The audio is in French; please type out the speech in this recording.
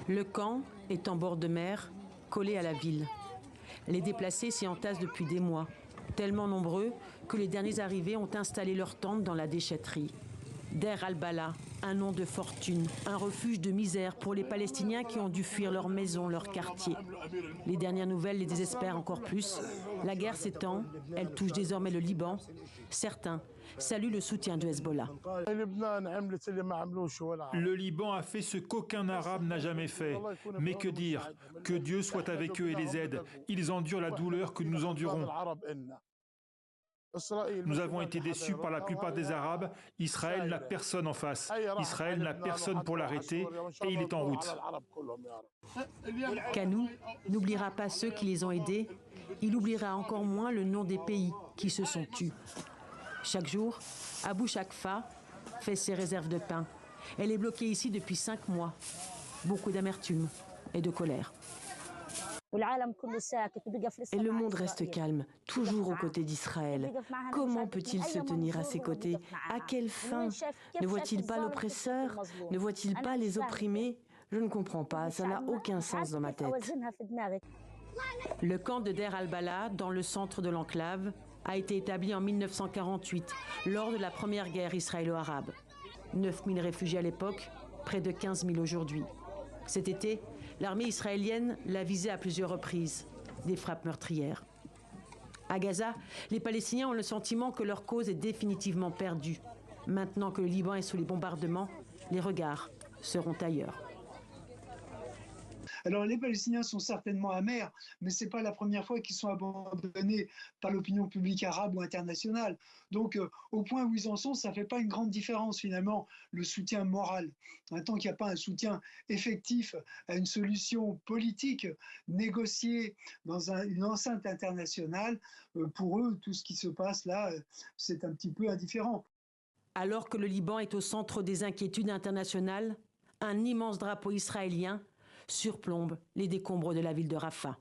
Le camp est en bord de mer, collé à la ville. Les déplacés s'y entassent depuis des mois, tellement nombreux que les derniers arrivés ont installé leurs tentes dans la déchetterie. Der al-Bala, un nom de fortune, un refuge de misère pour les Palestiniens qui ont dû fuir leur maison, leur quartier. Les dernières nouvelles les désespèrent encore plus. La guerre s'étend, elle touche désormais le Liban. Certains saluent le soutien du Hezbollah. Le Liban a fait ce qu'aucun Arabe n'a jamais fait. Mais que dire? Que Dieu soit avec eux et les aide. Ils endurent la douleur que nous endurons. Nous avons été déçus par la plupart des Arabes. Israël n'a personne en face. Israël n'a personne pour l'arrêter et il est en route. Kanou n'oubliera pas ceux qui les ont aidés. Il oubliera encore moins le nom des pays qui se sont tus. Chaque jour, Abou Shakfa fait ses réserves de pain. Elle est bloquée ici depuis 5 mois. Beaucoup d'amertume et de colère. Et le monde reste calme, toujours aux côtés d'Israël. Comment peut-il se tenir à ses côtés? À quelle fin? Ne voit-il pas l'oppresseur? Ne voit-il pas les opprimés? Je ne comprends pas, ça n'a aucun sens dans ma tête. Le camp de Der al-Bala, dans le centre de l'enclave, a été établi en 1948, lors de la première guerre israélo-arabe. 9 000 réfugiés à l'époque, près de 15 000 aujourd'hui. Cet été, l'armée israélienne l'a visé à plusieurs reprises, des frappes meurtrières. À Gaza, les Palestiniens ont le sentiment que leur cause est définitivement perdue. Maintenant que le Liban est sous les bombardements, les regards seront ailleurs. Alors les Palestiniens sont certainement amers, mais ce n'est pas la première fois qu'ils sont abandonnés par l'opinion publique arabe ou internationale. Donc au point où ils en sont, ça ne fait pas une grande différence finalement, le soutien moral. Tant qu'il n'y a pas un soutien effectif à une solution politique négociée dans une enceinte internationale, pour eux, tout ce qui se passe là, c'est un petit peu indifférent. Alors que le Liban est au centre des inquiétudes internationales, un immense drapeau israélien surplombe les décombres de la ville de Rafah.